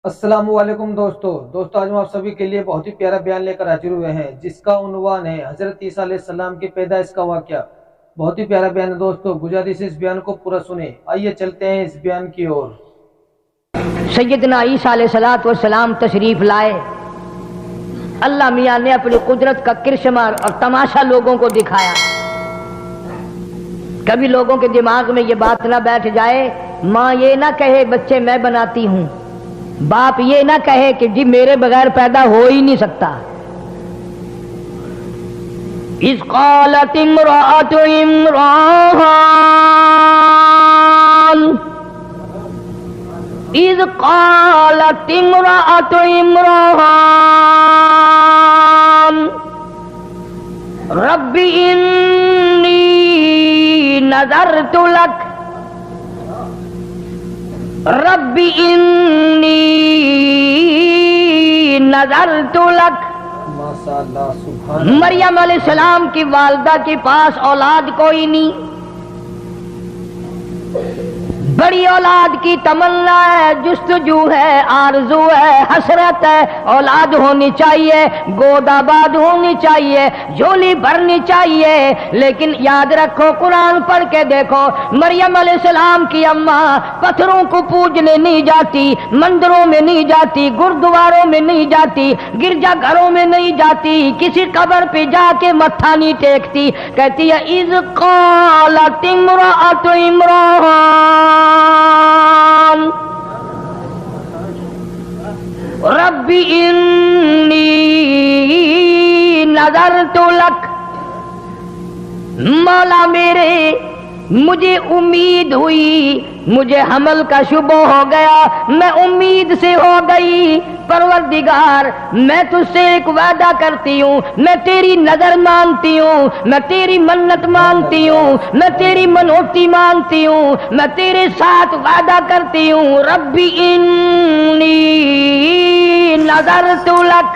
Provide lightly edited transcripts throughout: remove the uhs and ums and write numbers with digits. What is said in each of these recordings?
السلام علیکم دوستو آج ہم آپ سبھی کے لیے بہت ہی پیارا بیان لے کر حاضر ہوئے ہیں جس کا عنوان ہے حضرت عیسیٰ علیہ السلام کی پیدائش کا واقعہ۔ بہت ہی پیارا بیان ہے دوستو، گزارش ہے اس بیان کو پورا سنیں۔ آئیے چلتے ہیں اس بیان کی اور۔ سیدنا عیسیٰ علیہ السلام تشریف لائے۔ اللہ میاں نے اپنی قدرت کا کرشمہ اور تماشا لوگوں کو دکھایا۔ کبھی لوگوں کے دماغ میں یہ بات نہ بیٹھ جائے، ماں یہ نہ کہے بچے میں بناتی ہوں، باپ یہ نہ کہے کہ جی میرے بغیر پیدا ہو ہی نہیں سکتا۔ اذ قالت امرأة عمران اذ قالت امرأة عمران رب انی نذرت لک رب انی نذرت لک۔ ماشاءاللہ، سبحان اللہ۔ مریم علیہ السلام کی والدہ کے پاس اولاد کوئی نہیں، بڑی اولاد کی تمنا ہے، جستجو ہے، آرزو ہے، حسرت ہے، اولاد ہونی چاہیے، گود آباد ہونی چاہیے، جھولی بھرنی چاہیے۔ لیکن یاد رکھو، قرآن پڑھ کے دیکھو، مریم علیہ السلام کی اماں پتھروں کو پوجنے نہیں جاتی، مندروں میں نہیں جاتی، گردواروں میں نہیں جاتی، گرجا گھروں میں نہیں جاتی، کسی قبر پہ جا کے متھا نہیں ٹیکتی، کہتی ہے اذ قالت امرأة عمران رب انی نذرت لک۔ مولا میرے، مجھے امید ہوئی، مجھے حمل کا شبہ ہو گیا، میں امید سے ہو گئی، پروردگار میں تجھ سے ایک وعدہ کرتی ہوں، میں تیری نظر مانتی ہوں، میں تیری منت مانتی ہوں، میں تیری منوتی مانتی ہوں، میں تیرے ساتھ وعدہ کرتی ہوں، رب انی نذرت لک۔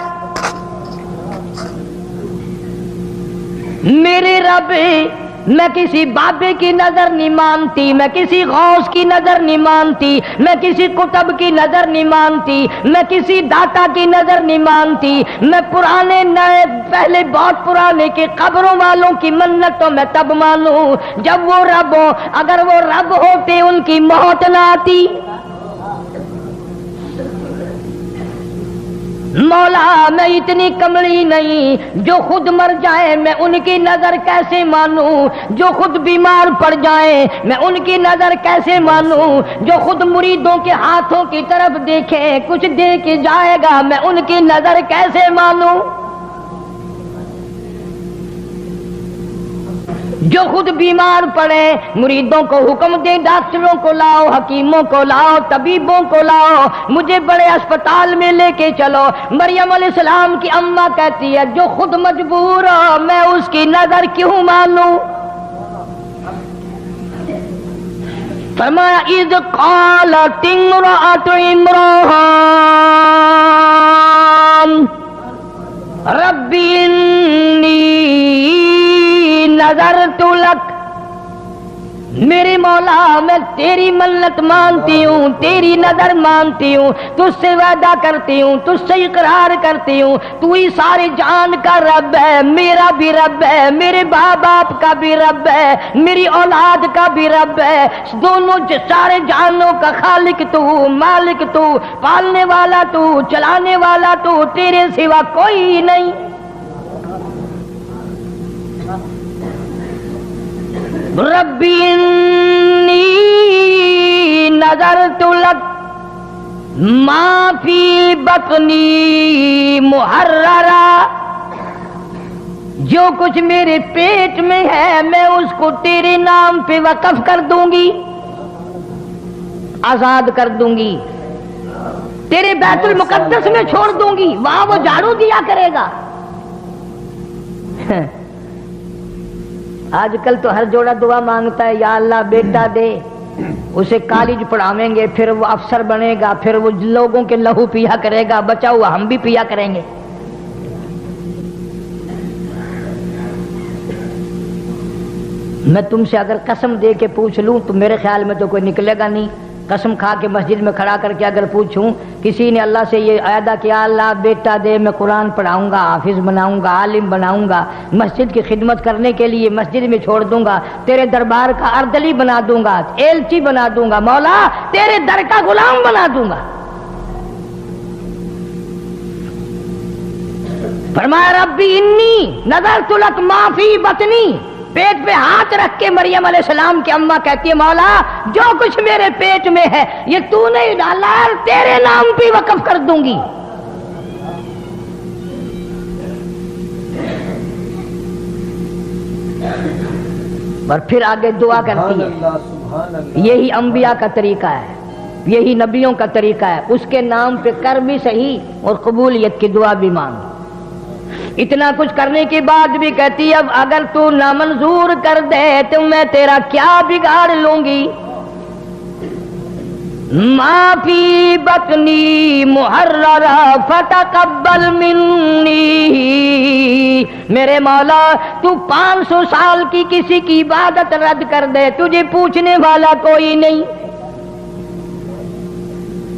میرے رب، میں کسی بابے کی نظر نہیں مانتی، میں کسی غوث کی نظر نہیں مانتی، میں کسی قطب کی نظر نہیں مانتی، میں کسی داتا کی نظر نہیں مانتی، میں پرانے نئے پہلے بہت پرانے کے قبروں والوں کی منت تو میں تب مانوں جب وہ رب ہو، اگر وہ رب ہوتے ان کی موت نہ آتی۔ مولا میں اتنی کملی نہیں جو خود مر جائے میں ان کی نظر کیسے مانوں، جو خود بیمار پڑ جائے میں ان کی نظر کیسے مانوں، جو خود مریدوں کے ہاتھوں کی طرف دیکھے کچھ دے کے جائے گا میں ان کی نظر کیسے مانوں، جو خود بیمار پڑے مریدوں کو حکم دے ڈاکٹروں کو لاؤ، حکیموں کو لاؤ، طبیبوں کو لاؤ، مجھے بڑے اسپتال میں لے کے چلو۔ مریم علیہ السلام کی اماں کہتی ہے جو خود مجبور ہو میں اس کی نظر کیوں مانوں؟ فرمایا اذ قالت امرأة عمران رب انی نذرت لک۔ میرے مولا میں تیری منت مانتی ہوں، تیری نظر مانتی ہوں، تجھ سے وعدہ کرتی ہوں، تجھ سے اقرار کرتی ہوں، تو ہی سارے جان کا رب ہے، میرا بھی رب ہے، میرے باپ باپ کا بھی رب ہے، میری اولاد کا بھی رب ہے، دونوں سارے جانوں کا خالق تو، مالک تو، پالنے والا تو، چلانے والا تو، تیرے سوا کوئی نہیں۔ رب انی نذرت لک ما فی بطنی محررا، جو کچھ میرے پیٹ میں ہے میں اس کو تیرے نام پہ وقف کر دوں گی، آزاد کر دوں گی، تیرے بیت المقدس میں چھوڑ دوں گی، وہاں وہ جھاڑو دیا کرے گا۔ آج کل تو ہر جوڑا دعا مانگتا ہے یا اللہ بیٹا دے، اسے کالج پڑھاویں گے، پھر وہ افسر بنے گا، پھر وہ لوگوں کے لہو پیا کرے گا، بچا ہوا ہم بھی پیا کریں گے۔ میں تم سے اگر قسم دے کے پوچھ لوں تو میرے خیال میں تو کوئی نکلے گا نہیں، قسم کھا کے مسجد میں کھڑا کر کے اگر پوچھوں کسی نے اللہ سے یہ عہدہ کیا اللہ بیٹا دے میں قرآن پڑھاؤں گا حافظ بناؤں گا عالم بناؤں گا مسجد کی خدمت کرنے کے لیے مسجد میں چھوڑ دوں گا تیرے دربار کا اردلی بنا دوں گا ایلچی بنا دوں گا مولا تیرے در کا غلام بنا دوں گا فرمایا ربی انی نظرت لک ما فی بطنی پیٹ پہ ہاتھ رکھ کے مریم علیہ السلام کی اماں کہتی ہے مولا جو کچھ میرے پیٹ میں ہے یہ تو نے ڈالا تیرے نام پہ وقف کر دوں گی اور پھر آگے دعا کرتی ہے یہی انبیاء کا طریقہ ہے یہی نبیوں کا طریقہ ہے اس کے نام پہ کر بھی صحیح اور قبولیت کی دعا بھی مانگ اتنا کچھ کرنے کے بعد بھی کہتی اب اگر تو نامنظور کر دے تو میں تیرا کیا بگاڑ لوں گی ما فی بطنی محررہ فتقبل منی میرے مولا تو 500 سال کی کسی کی عبادت رد کر دے تجھے پوچھنے والا کوئی نہیں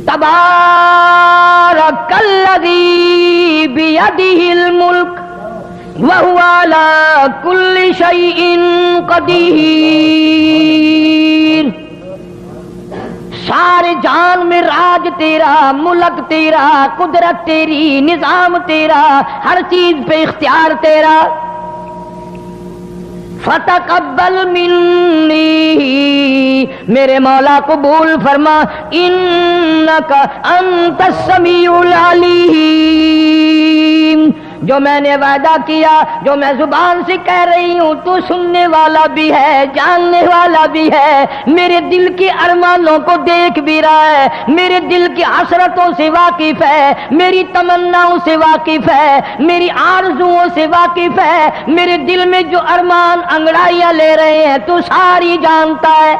تبارک الذی بیدہ الملک وہو علی کل شیء قدیر سارے جان میں راج تیرا ملک تیرا قدرت تیری نظام تیرا ہر چیز پہ اختیار تیرا فتقبل منی میرے مولا قبول فرما انکا انت السمیع العلیم جو میں نے وعدہ کیا جو میں زبان سے کہہ رہی ہوں تو سننے والا بھی ہے جاننے والا بھی ہے میرے دل کے ارمانوں کو دیکھ بھی رہا ہے میرے دل کی حسرتوں سے واقف ہے میری تمناؤں سے واقف ہے میری آرزوؤں سے واقف ہے میرے دل میں جو ارمان انگڑائیاں لے رہے ہیں تو ساری جانتا ہے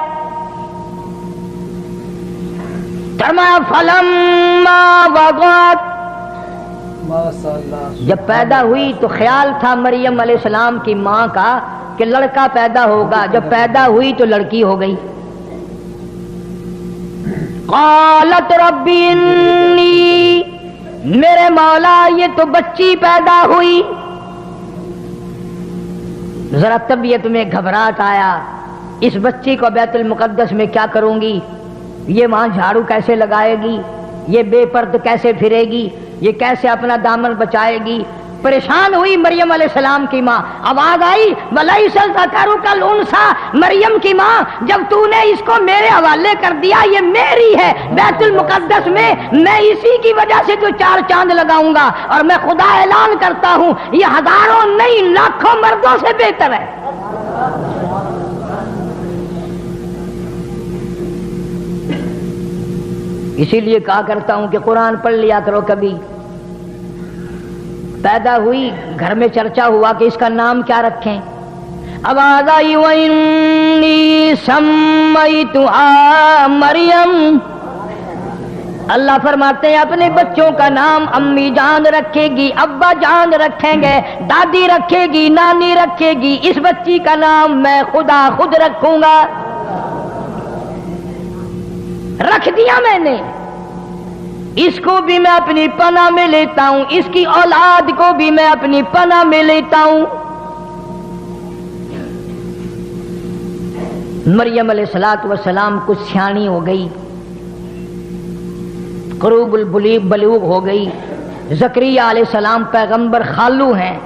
فرمایا فلما وضعت جب پیدا ہوئی تو خیال تھا مریم علیہ السلام کی ماں کا کہ لڑکا پیدا ہوگا جب پیدا ہوئی تو لڑکی ہو گئی قالت ربی انی میرے مولا یہ تو بچی پیدا ہوئی ذرا طبیعت میں گھبراہٹ آیا اس بچی کو بیت المقدس میں کیا کروں گی یہ وہاں جھاڑو کیسے لگائے گی یہ بے پرد کیسے پھرے گی یہ کیسے اپنا دامن بچائے گی پریشان ہوئی مریم علیہ السلام کی ماں آواز آئی وَلَيْسَ الذَّكَرُ كَالْأُنثىٰ مریم کی ماں جب تو نے اس کو میرے حوالے کر دیا یہ میری ہے بیت المقدس میں اسی کی وجہ سے تو 4 چاند لگاؤں گا اور میں خدا اعلان کرتا ہوں یہ ہزاروں نہیں لاکھوں مردوں سے بہتر ہے اسی لیے کہا کرتا ہوں کہ قرآن پڑھ لیا کرو کبھی پیدا ہوئی گھر میں چرچا ہوا کہ اس کا نام کیا رکھیں آواز آئی وَإِنِّي سَمَّيْتُهَا مریم اللہ فرماتے ہیں اپنے بچوں کا نام امی جان رکھے گی ابا جان رکھیں گے دادی رکھے گی نانی رکھے گی اس بچی کا نام میں خدا خود رکھوں گا رکھ دیا میں نے اس کو بھی میں اپنی پناہ میں لیتا ہوں اس کی اولاد کو بھی میں اپنی پناہ میں لیتا ہوں مریم علیہ السلام کچھ سیانی ہو گئی قروب البلوغ ہو گئی زکریا علیہ السلام پیغمبر خالو ہیں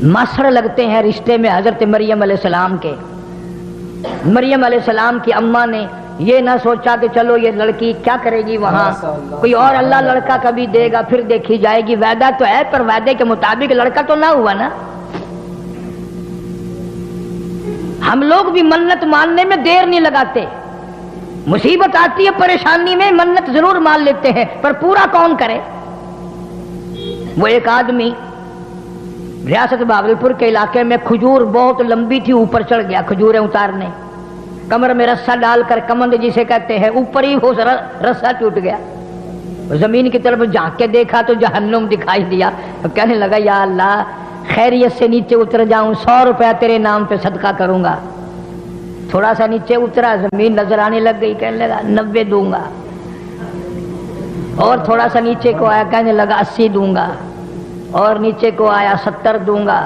ماسڑ لگتے ہیں رشتے میں حضرت مریم علیہ السلام کے مریم علیہ السلام کی اماں نے یہ نہ سوچا کہ چلو یہ لڑکی کیا کرے گی وہاں کوئی اور اللہ لڑکا کبھی دے گا پھر دیکھی جائے گی وعدہ تو ہے پر وعدے کے مطابق لڑکا تو نہ ہوا نا ہم لوگ بھی منت ماننے میں دیر نہیں لگاتے مصیبت آتی ہے پریشانی میں منت ضرور مان لیتے ہیں پر پورا کون کرے وہ ایک آدمی ریاست بہاولپور کے علاقے میں کھجور بہت لمبی تھی اوپر چڑھ گیا کھجوریں اتارنے کمر میں رسا ڈال کر کمند جسے کہتے ہیں اوپر ہی وہ رسا ٹوٹ گیا زمین کی طرف جھانک کے دیکھا تو جہنم دکھائی دیا کہنے لگا یا اللہ خیریت سے نیچے اتر جاؤں 100 روپیہ تیرے نام پہ صدقہ کروں گا تھوڑا سا نیچے اترا زمین نظر آنے لگ گئی، کہنے لگا 90 دوں گا، اور تھوڑا سا نیچے کو آیا کہنے لگا 80 دوں گا، اور نیچے کو آیا 70 دوں گا،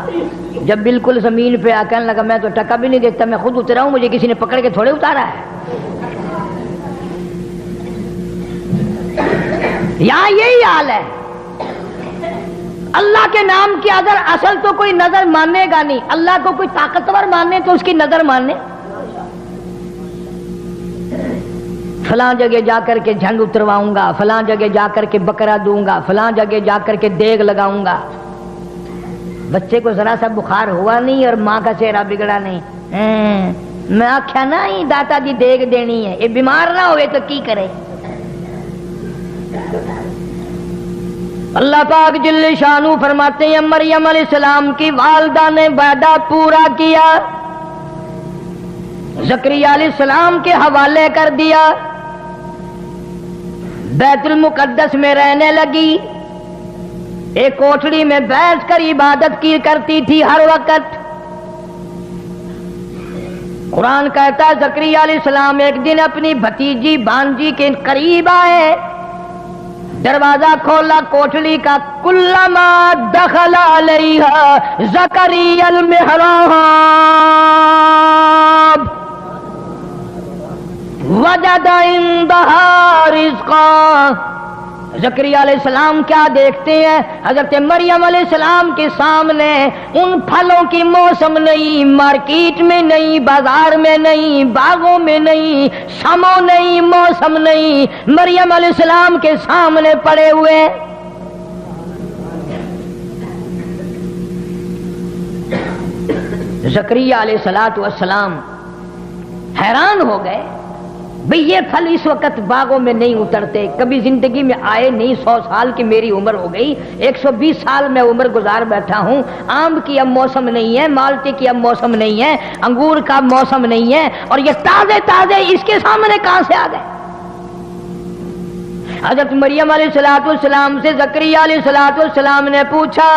جب بالکل زمین پہ آ کہنے لگا میں تو ٹکا بھی نہیں دیتا، میں خود اترا ہوں، مجھے کسی نے پکڑ کے تھوڑے اتارا ہے۔ یہاں یہی حال ہے، اللہ کے نام کی اگر اصل تو کوئی نظر ماننے گا نہیں، اللہ کو کوئی طاقتور ماننے تو اس کی نظر ماننے، فلاں جگہ جا کر کے جھنڈ اترواؤں گا، فلاں جگہ جا کر کے بکرا دوں گا، فلاں جگہ جا کر کے دیگ لگاؤں گا۔ بچے کو ذرا سا بخار ہوا نہیں اور ماں کا چہرہ بگڑا نہیں، میں آخیا نا ہی داتا جی دیگ دینی ہے، یہ بیمار نہ ہوئے تو کی کرے۔ اللہ پاک جل شانو فرماتے ہیں مریم علیہ السلام کی والدہ نے وعدہ پورا کیا، زکریا علیہ السلام کے حوالے کر دیا، بیت المقدس میں رہنے لگی، ایک کوٹڑی میں بیٹھ کر عبادت کی کرتی تھی ہر وقت۔ قرآن کہتا ہے زکریا علیہ السلام ایک دن اپنی بھتیجی بانجی کے قریب آئے، دروازہ کھولا کوٹڑی کا، کلما دخل علیہا زکریا المحراب وجد عندہا رزقا۔ زکریا علیہ السلام کیا دیکھتے ہیں؟ حضرت مریم علیہ السلام کے سامنے ان پھلوں کی موسم نہیں، مارکیٹ میں نہیں، بازار میں نہیں، باغوں میں نہیں، شمو نہیں، موسم نہیں، مریم علیہ السلام کے سامنے پڑے ہوئے۔ زکریا علیہ السلام حیران ہو گئے، بھئی یہ پھل اس وقت باغوں میں نہیں اترتے، کبھی زندگی میں آئے نہیں، 100 سال کی میری عمر ہو گئی، 120 سال میں عمر گزار بیٹھا ہوں، آم کی اب موسم نہیں ہے، مالٹے کی اب موسم نہیں ہے، انگور کا موسم نہیں ہے، اور یہ تازے تازے اس کے سامنے کہاں سے آ گئے؟ حضرت مریم علیہ السلام سے زکریا علیہ السلام نے پوچھا،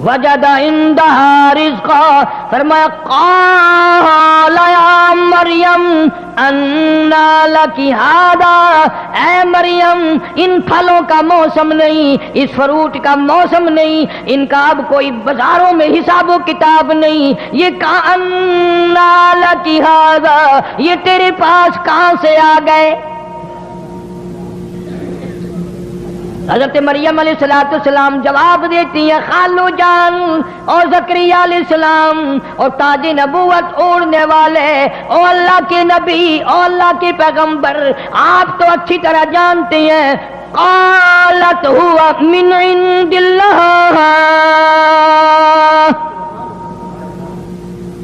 وجد عندها رزقا، فرمایا قال یا مریم انا لک ھذا، اے مریم ان پھلوں کا موسم نہیں، اس فروٹ کا موسم نہیں، ان کا اب کوئی بازاروں میں حساب و کتاب نہیں، یہ کہاں انا لک ھذا، یہ تیرے پاس کہاں سے آ گئے؟ حضرت مریم علیہ السلام جواب دیتی ہیں، خالو جان اور زکریا علیہ السلام اور تاج نبوت اوڑھنے والے، او اللہ کے نبی، او اللہ کے پیغمبر، آپ تو اچھی طرح جانتے ہیں، قالت ہوا من عند اللہ،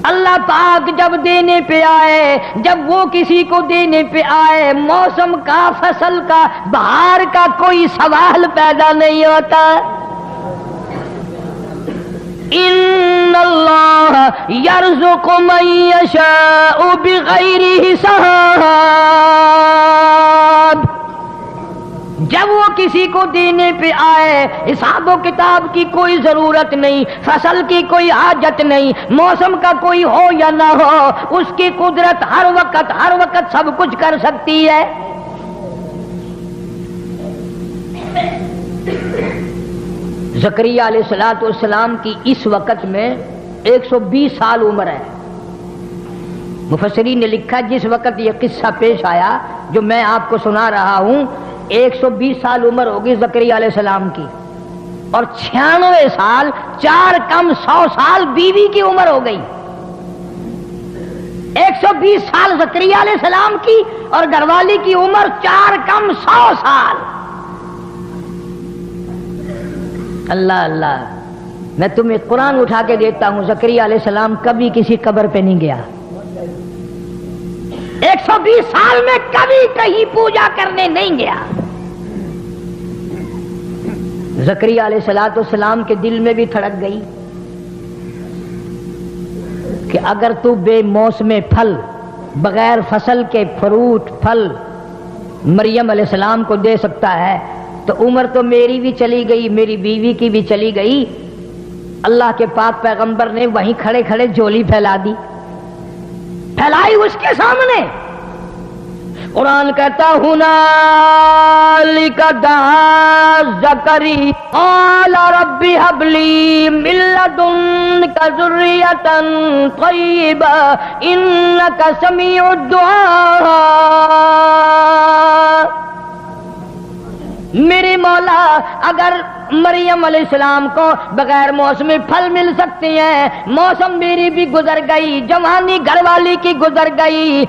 اللہ پاک جب دینے پہ آئے، جب وہ کسی کو دینے پہ آئے، موسم کا، فصل کا، بہار کا کوئی سوال پیدا نہیں ہوتا۔ ان اللہ یرزق من یشاء بغیر حساب، جب وہ کسی کو دینے پہ آئے حساب و کتاب کی کوئی ضرورت نہیں، فصل کی کوئی حاجت نہیں، موسم کا کوئی ہو یا نہ ہو، اس کی قدرت ہر وقت سب کچھ کر سکتی ہے۔ زکریا علیہ السلام کی اس وقت میں 120 سال عمر ہے۔ مفسرین نے لکھا جس وقت یہ قصہ پیش آیا جو میں آپ کو سنا رہا ہوں، 120 سال عمر ہوگی زکریا علیہ السلام کی، اور 96 سال 4 کم 100 سال بیوی کی عمر ہو گئی۔ 120 سال زکریا علیہ السلام کی اور گھر والی کی عمر 4 کم 100 سال۔ اللہ اللہ، میں تمہیں قرآن اٹھا کے دیتا ہوں، زکریا علیہ السلام کبھی کسی قبر پہ نہیں گیا، 120 سال میں کبھی کہیں پوجا کرنے نہیں گیا۔ زکریا علیہ السلام کے دل میں بھی دھڑک گئی کہ اگر تو بے موسم پھل، بغیر فصل کے فروٹ پھل مریم علیہ السلام کو دے سکتا ہے تو عمر تو میری بھی چلی گئی، میری بیوی کی بھی چلی گئی۔ اللہ کے پاک پیغمبر نے وہیں کھڑے کھڑے جھولی پھیلا دی، پھیلائی اس کے سامنے. قرآن کہتا ہنالک دعا زکریا قال رب هب لي من لدنك ذرية طيبة إنك سميع الدعاء. میرے مولا اگر مریم علیہ السلام کو بغیر موسمی پھل مل سکتے ہیں، موسم میری بھی گزر گئی، جوانی گھر والی کی گزر گئی.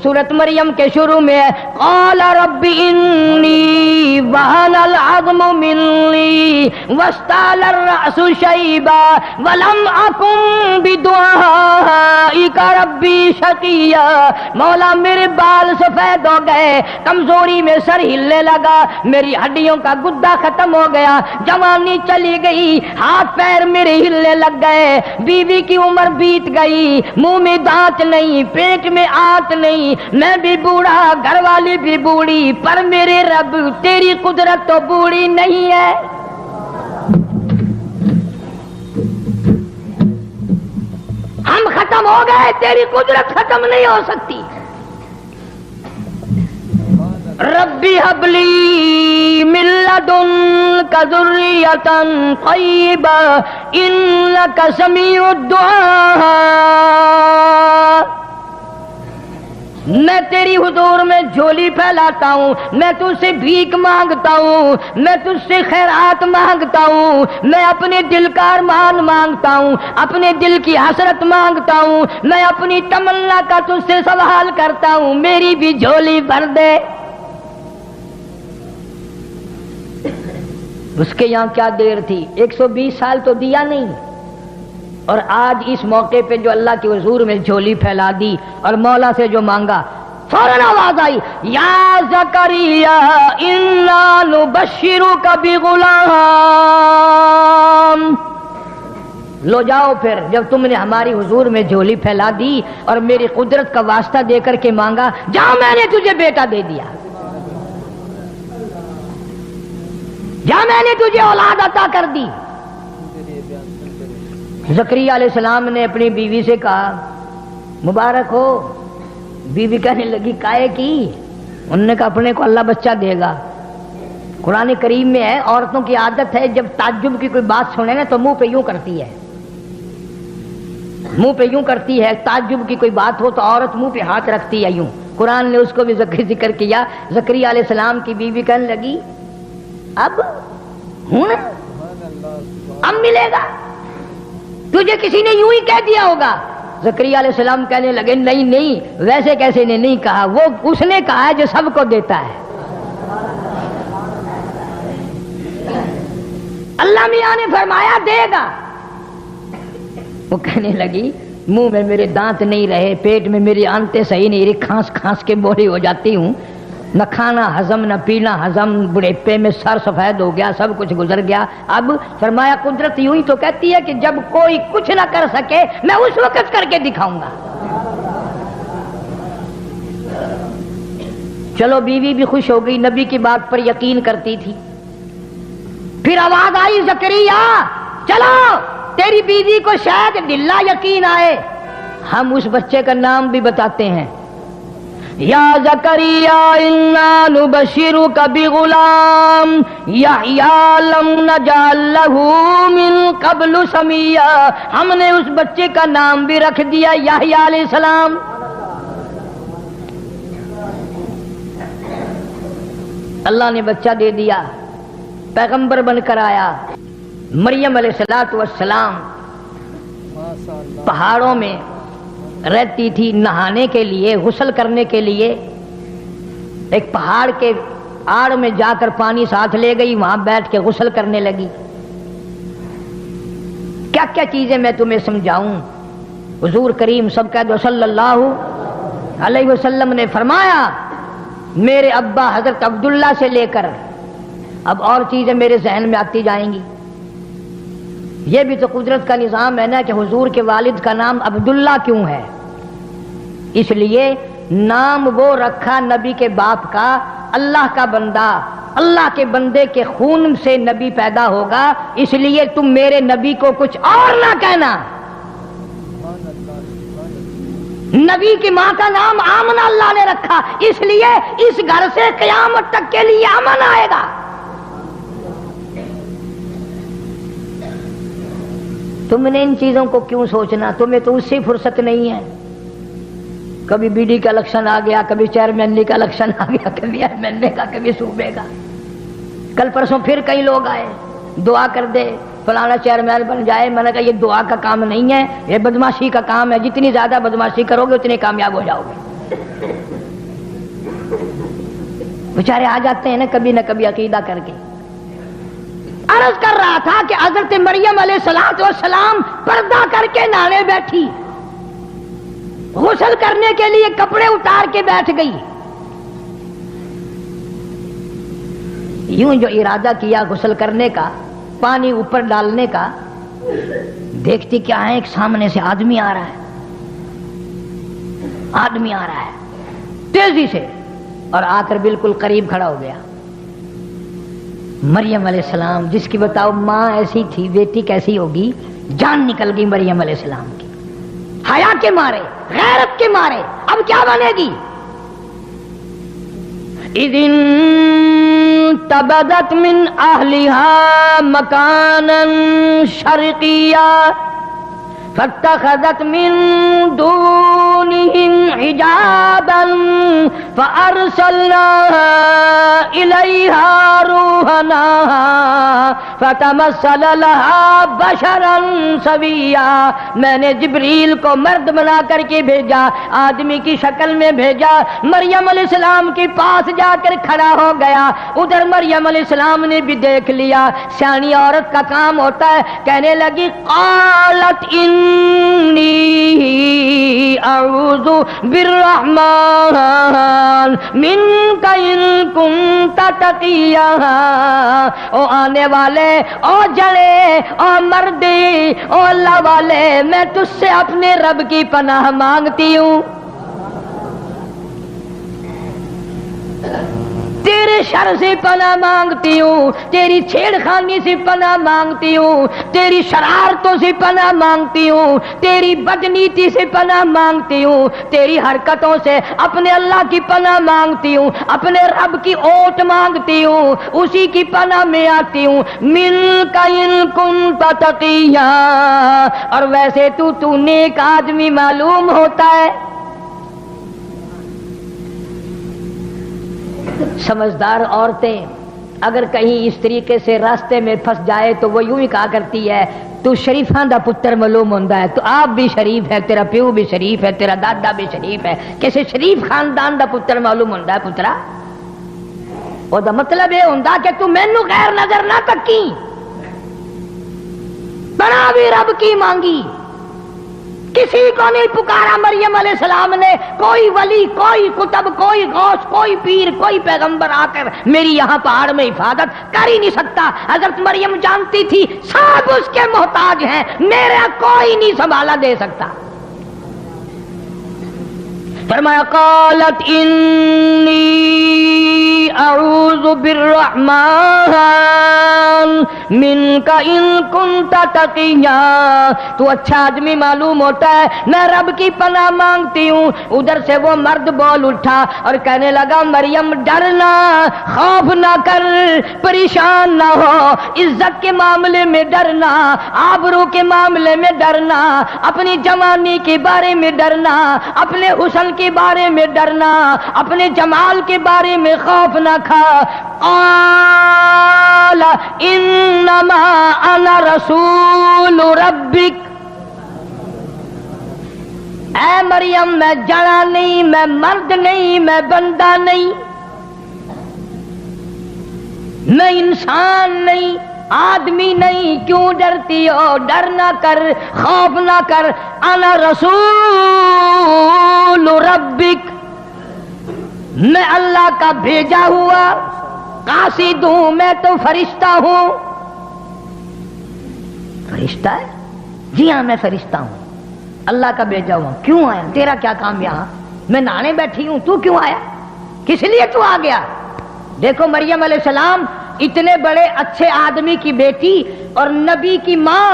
سورت مریم کے شروع میں قال رب انی وہن العظم منی واشتعل الرأس شیبا ولم اکن بدعائک ربی شقیا. مولا میرے بال سفید ہو گئے، کمزوری میں سر ہلنے لگا، میری ہڈیوں کا گدا ختم ہو گیا، جوانی چلی گئی، ہاتھ پیر میرے ہلنے لگ گئے، بیوی کی عمر بیت گئی، منہ میں دانت نہیں، پیٹ میں آنت نہیں، میں بھی بوڑھا، گھر والی بھی بوڑھی، پر میرے رب تیری قدرت تو بوڑھی نہیں ہے. ہم ختم ہو گئے، تیری قدرت ختم نہیں ہو سکتی. ربی هب لي من لدنك ذرية طيبة إنك سميع الدعاء. میں تیری حضور میں جھولی پھیلاتا ہوں، میں تجھ سے بھیک مانگتا ہوں، میں تجھ سے خیرات مانگتا ہوں، میں اپنے دل کا ارمان مانگتا ہوں، اپنے دل کی حسرت مانگتا ہوں، میں اپنی تمنا کا تجھ سے سوال کرتا ہوں، میری بھی جھولی بھر دے. اس کے یہاں کیا دیر تھی، 120 سال تو دیا نہیں، اور آج اس موقع پہ جو اللہ کے حضور میں جھولی پھیلا دی اور مولا سے جو مانگا، فوراً آواز آئی یا زکریا انا نبشرک بغلام. لو جاؤ پھر، جب تم نے ہماری حضور میں جھولی پھیلا دی اور میری قدرت کا واسطہ دے کر کے مانگا، جاؤ میں نے تجھے بیٹا دے دیا، جا میں نے تجھے اولاد عطا کر دی. زکریا علیہ السلام نے اپنی بیوی سے کہا مبارک ہو. بیوی کہنے لگی کائے کی؟ انہوں نے کہا اپنے کو اللہ بچہ دے گا. قرآن کریم میں ہے، عورتوں کی عادت ہے جب تعجب کی کوئی بات سنے نا تو منہ پہ یوں کرتی ہے، منہ پہ یوں کرتی ہے. تعجب کی کوئی بات ہو تو عورت منہ پہ ہاتھ رکھتی ہے یوں. قرآن نے اس کو بھی ذکر کیا. زکریا علیہ السلام کی بیوی کہنے لگی اب ہوں اب ملے گا، تجھے کسی نے یوں ہی کہہ دیا ہوگا. زکریا علیہ السلام کہنے لگے نہیں نہیں، ویسے کیسے نے نہیں کہا، وہ اس نے کہا ہے جو سب کو دیتا ہے. اللہ میاں نے فرمایا دے گا. وہ کہنے لگی منہ میں میرے دانت نہیں رہے، پیٹ میں میری آنتیں صحیح نہیں رہی، کھانس کھانس کے بوری ہو جاتی ہوں، نہ کھانا ہضم نہ پینا ہضم، بڑھیپے میں سر سفید ہو گیا، سب کچھ گزر گیا. اب فرمایا قدرت یوں ہی تو کہتی ہے کہ جب کوئی کچھ نہ کر سکے میں اس وقت کر کے دکھاؤں گا. چلو بیوی بھی خوش ہو گئی، نبی کی بات پر یقین کرتی تھی. پھر آواز آئی زکریا چلو تیری بیوی کو شاید ڈلا یقین آئے، ہم اس بچے کا نام بھی بتاتے ہیں. یا زکریا انا نبشرک بغلام یحییٰ لم نجعل لہ من قبل سمیا. ہم نے اس بچے کا نام بھی رکھ دیا یحییٰ علیہ السلام. اللہ نے بچہ دے دیا، پیغمبر بن کر آیا. مریم علیہ السلام پہاڑوں میں رہتی تھی، نہانے کے لیے، غسل کرنے کے لیے ایک پہاڑ کے آڑ میں جا کر پانی ساتھ لے گئی، وہاں بیٹھ کے غسل کرنے لگی. کیا کیا چیزیں میں تمہیں سمجھاؤں. حضور کریم سب کہہ دو صلی اللہ علیہ وسلم نے فرمایا میرے ابا حضرت عبداللہ سے لے کر اب اور چیزیں میرے ذہن میں آتی جائیں گی. یہ بھی تو قدرت کا نظام ہے نا کہ حضور کے والد کا نام عبداللہ کیوں ہے؟ اس لیے نام وہ رکھا نبی کے باپ کا، اللہ کا بندہ، اللہ کے بندے کے خون سے نبی پیدا ہوگا، اس لیے تم میرے نبی کو کچھ اور نہ کہنا. نبی کی ماں کا نام آمنہ اللہ نے رکھا، اس لیے اس گھر سے قیامت تک کے لیے امن آئے گا۔ تم نے ان چیزوں کو کیوں سوچنا؟ تمہیں تو اس سے فرصت نہیں ہے۔ کبھی بی ڈی کا الیکشن آ گیا، کبھی چیئرمین کا الیکشن آ گیا، کبھی ایم ایل اے کا، کبھی صوبے کا۔ کل پرسوں پھر کئی لوگ آئے، دعا کر دے فلانا چیئرمین بن جائے۔ میں نے کہا یہ دعا کا کام نہیں ہے، یہ بدماشی کا کام ہے۔ جتنی زیادہ بدماشی کرو گے اتنے کامیاب ہو جاؤ گے۔ بیچارے آ جاتے ہیں نا کبھی عقیدہ کر کے۔ عرض کر رہا تھا کہ حضرت مریم علیہ السلام پردہ کر کے نہانے بیٹھی، غسل کرنے کے لیے کپڑے اتار کے بیٹھ گئی۔ یوں جو ارادہ کیا غسل کرنے کا، پانی اوپر ڈالنے کا، دیکھتی کیا ہے، ایک سامنے سے آدمی آ رہا ہے، آدمی آ رہا ہے تیزی سے، اور آ کر بالکل قریب کھڑا ہو گیا۔ مریم علیہ السلام جس کی بتاؤ ماں ایسی تھی، بیٹی کیسی ہوگی، جان نکل گئی مریم علیہ السلام کی، حیا کے مارے، غیرت کے مارے۔ اب کیا بنے گی؟ اذن تبدت من اہلها مکانا شرقیا فاتخذت من دونهم حجابا فارسلنا الیہا روحنا فتمثل لها بشرا سویا۔ میں نے جبریل کو مرد بنا کر کے بھیجا، آدمی کی شکل میں بھیجا، مریم علیہ السلام کے پاس جا کر کھڑا ہو گیا۔ ادھر مریم علیہ السلام نے بھی دیکھ لیا، سیانی عورت کا کام ہوتا ہے۔ کہنے لگی قالت انی اعوذ بالرحمن منک ان کنت تقیا۔ او آنے والے، او جڑے، او مردی، او اللہ والے، میں تجھ سے اپنے رب کی پناہ مانگتی ہوں، تیرے شر سے پناہ مانگتی ہوں، تیری چھیڑ خانی سے پناہ مانگتی ہوں، تیری شرارتوں سے پناہ مانگتی ہوں، تیری بدنیتی سے پناہ مانگتی ہوں، تیری حرکتوں سے اپنے اللہ کی پناہ مانگتی ہوں، اپنے رب کی اوٹ مانگتی ہوں، اسی کی پناہ میں آتی ہوں۔ منک ان کنت تقیا، اور ویسے تو نیک آدمی معلوم ہوتا ہے۔ سمجھدار عورتیں اگر کہیں اس طریقے سے راستے میں پھنس جائے تو وہ یوں ہی کہا کرتی ہے تو شریفاں دا پتر معلوم ہوندا ہے، تو آپ بھی شریف ہے، تیرا پیو بھی شریف ہے، تیرا دادا بھی شریف ہے، کسی شریف خاندان دا پتر معلوم ہوندا ہے پترا۔ او دا مطلب یہ ہوندا کہ تو مینوں غیر نظر نہ تکی، بنا بھی رب کی مانگی، کسی کو نہیں پکارا مریم علیہ السلام نے، کوئی ولی، کوئی کتب، کوئی غوث، کوئی پیر، کوئی پیغمبر آ کر میری یہاں پہاڑ میں حفاظت کر ہی نہیں سکتا۔ حضرت مریم جانتی تھی سب اس کے محتاج ہیں، میرا کوئی نہیں سنبھالا دے سکتا۔ فرمایا قالت انی اعوذ بالرحمن منک ان کنت تقیا، تو اچھا آدمی معلوم ہوتا ہے، میں رب کی پناہ مانگتی ہوں۔ ادھر سے وہ مرد بول اٹھا اور کہنے لگا مریم ڈرنا، خوف نہ کر، پریشان نہ ہو، عزت کے معاملے میں ڈرنا، آبرو کے معاملے میں ڈرنا، اپنی جوانی کے بارے میں ڈرنا، اپنے حسن کے بارے میں ڈرنا، اپنے جمال کے بارے میں خوف نہ کھا۔ قال انما انا رسول ربک، اے مریم میں جڑا نہیں، میں مرد نہیں، میں بندہ نہیں، میں انسان نہیں، آدمی نہیں، کیوں ڈرتی ہو؟ ڈر نہ کر، خوف نہ کر، انا رسول ربک، میں اللہ کا بھیجا ہوا قاصد ہوں، میں تو فرشتہ ہوں۔ فرشتہ ہے؟ جی ہاں میں فرشتہ ہوں، اللہ کا بھیجا ہوا۔ کیوں آیا؟ تیرا کیا کام یہاں؟ میں نہانے بیٹھی ہوں، تو کیوں آیا؟ کس لیے تو آ گیا؟ دیکھو مریم علیہ السلام اتنے بڑے اچھے آدمی کی بیٹی اور نبی کی ماں،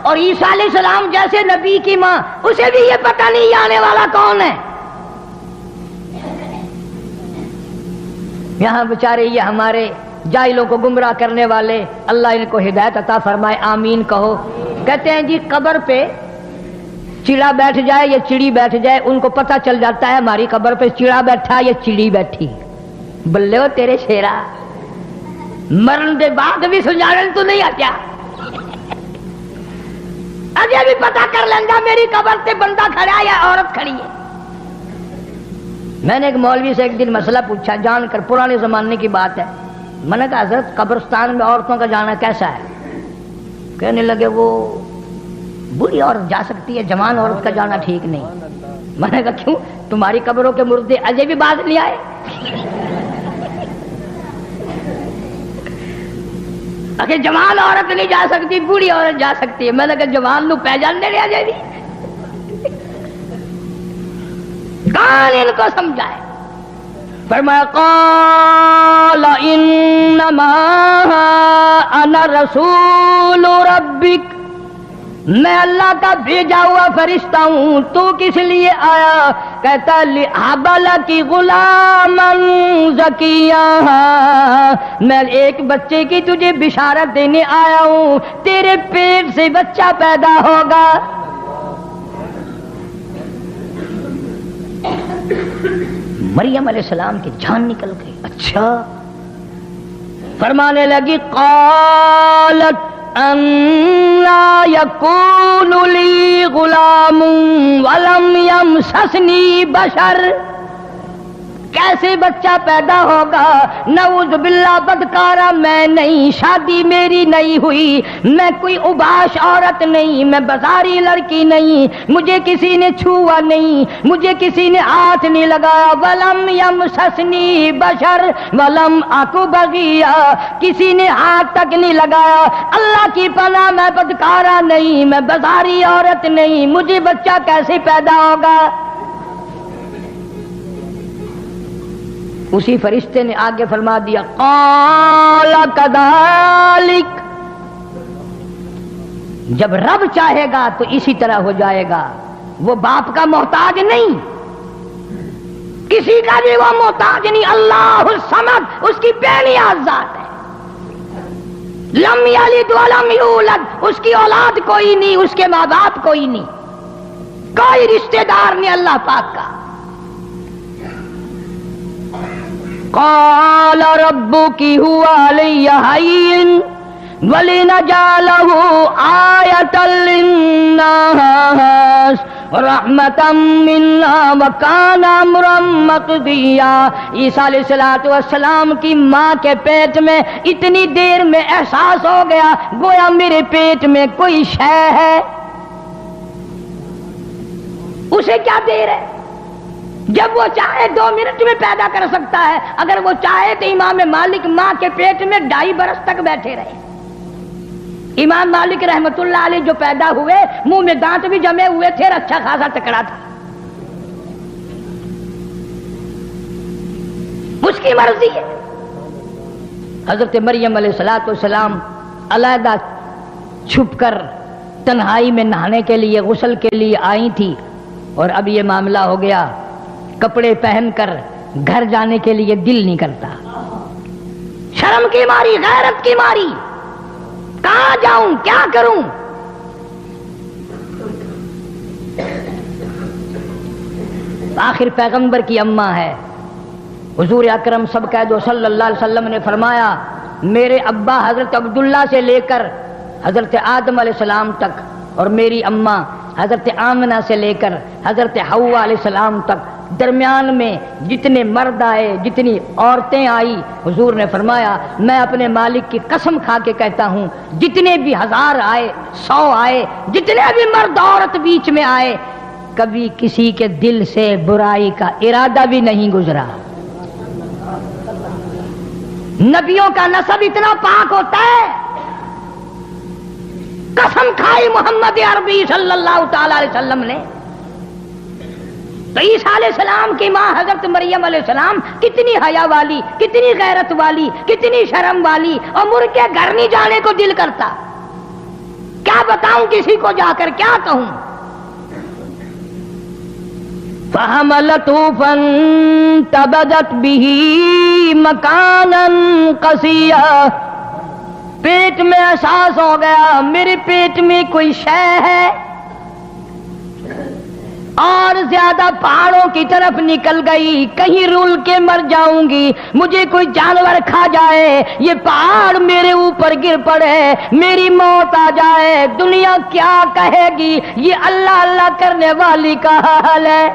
اور عیسیٰ علیہ السلام جیسے نبی کی ماں، اسے بھی یہ پتہ نہیں یہ آنے والا کون ہے۔ یہاں بیچارے یہ ہمارے جاہلوں کو گمراہ کرنے والے، اللہ ان کو ہدایت عطا فرمائے، آمین کہو۔ کہتے ہیں جی قبر پہ چڑا بیٹھ جائے یا چڑی بیٹھ جائے، ان کو پتہ چل جاتا ہے ہماری قبر پہ چڑا بیٹھا یا چڑی بیٹھی۔ بلے ہو تیرے شیرا، مرن دے بعد بھی سنجھاڑن تو نہیں آتیا، اجے بھی پتہ کر لیندا میری قبر تے بندہ کھڑا یا عورت کھڑی ہے۔ میں نے ایک مولوی سے ایک دن مسئلہ پوچھا، جان کر پرانے زمانے کی بات ہے، میں نے کہا حضرت قبرستان میں عورتوں کا جانا کیسا ہے؟ کہنے لگے وہ بوڑھی عورت جا سکتی ہے، جوان عورت کا جانا ٹھیک نہیں۔ میں نے کہا کیوں؟ تمہاری قبروں کے مردے اجے بھی باز نہیں آئے؟ اگر جوان عورت نہیں جا سکتی، بوڑھی عورت جا سکتی ہے۔ میں نے کہا جوان نو پہچان دے لیا جائے، کون ان کو سمجھائے؟ فرمایا قال انما انا رسول ربک، میں اللہ کا بھیجا ہوا فرشتہ ہوں، تو کس لیے آیا؟ کہتا لِأَحَبَ لَكِ غُلَامًا زَكِيًّا، میں ایک بچے کی تجھے بشارت دینے آیا ہوں، تیرے پیٹ سے بچہ پیدا ہوگا۔ مریم علیہ السلام کی جان نکل گئی۔ اچھا، فرمانے لگی قالت انا یکون لی غلام ولم یمسسنی بشر، کیسے بچہ پیدا ہوگا؟ نعوذ باللہ، بدکارا میں نہیں، شادی میری نہیں ہوئی، میں کوئی اوباش عورت نہیں، میں بازاری لڑکی نہیں، مجھے کسی نے چھوا نہیں، مجھے کسی نے ہاتھ نہیں لگایا۔ ولم یمسسنی بشر ولم اکو بغیا، کسی نے ہاتھ تک نہیں لگایا۔ اللہ کی پناہ، میں بدکارا نہیں، میں بازاری عورت نہیں، مجھے بچہ کیسے پیدا ہوگا؟ اسی فرشتے نے آگے فرما دیا قال کذالک، جب رب چاہے گا تو اسی طرح ہو جائے گا۔ وہ باپ کا محتاج نہیں، کسی کا بھی وہ محتاج نہیں، اللہ الصمد اس کی بے نیاز ذات ہے۔ لم یلد ولم یولد، اس کی اولاد کوئی نہیں، اس کے ماں باپ کوئی نہیں، کوئی رشتہ دار نہیں اللہ پاک کا۔ قال ربک هو علی ہین ولنجعلہ آیۃ للناس رحمتا منا وکان امرا مقضیا۔ عیسیٰ علیہ السلام کی ماں کے پیٹ میں اتنی دیر میں احساس ہو گیا گویا میرے پیٹ میں کوئی شے ہے۔ اسے کیا دیر ہے؟ جب وہ چاہے 2 منٹ میں پیدا کر سکتا ہے، اگر وہ چاہے تو امام مالک ماں کے پیٹ میں 2.5 برس تک بیٹھے رہے۔ امام مالک رحمت اللہ علیہ جو پیدا ہوئے، منہ میں دانت بھی جمے ہوئے تھے، اچھا خاصا تکڑا تھا۔ اس کی مرضی ہے۔ حضرت مریم علیہ السلام علیحدہ چھپ کر تنہائی میں نہانے کے لیے، غسل کے لیے آئی تھی، اور اب یہ معاملہ ہو گیا، کپڑے پہن کر گھر جانے کے لیے دل نہیں کرتا، شرم کی ماری، غیرت کی ماری، کہاں جاؤں، کیا کروں؟ آخر پیغمبر کی اماں ہے، حضور اکرم سب کہہ دو صلی اللہ علیہ وسلم نے فرمایا میرے ابا حضرت عبداللہ سے لے کر حضرت آدم علیہ السلام تک، اور میری اماں حضرت آمنہ سے لے کر حضرت حوا علیہ السلام تک، درمیان میں جتنے مرد آئے، جتنی عورتیں آئی، حضور نے فرمایا میں اپنے مالک کی قسم کھا کے کہتا ہوں جتنے بھی 1000 آئے، 100 آئے، جتنے بھی مرد عورت بیچ میں آئے، کبھی کسی کے دل سے برائی کا ارادہ بھی نہیں گزرا۔ نبیوں کا نسب اتنا پاک ہوتا ہے، قسم کھائی محمد عربی صلی اللہ تعالی علیہ وسلم نے۔ تو عیسیٰ علیہ السلام کی ماں حضرت مریم علیہ السلام کتنی حیا والی، کتنی غیرت والی، کتنی شرم والی، اور مر کے گھر نہیں جانے کو دل کرتا۔ کیا بتاؤں کسی کو جا کر کیا کہوں؟ فحملته فانتبذت به مکانا قصیا، پیٹ میں احساس ہو گیا میرے پیٹ میں کوئی شے ہے، اور زیادہ پہاڑوں کی طرف نکل گئی، کہیں رول کے مر جاؤں گی، مجھے کوئی جانور کھا جائے، یہ پہاڑ میرے اوپر گر پڑے، میری موت آ جائے، دنیا کیا کہے گی؟ یہ اللہ اللہ کرنے والی کا حال ہے۔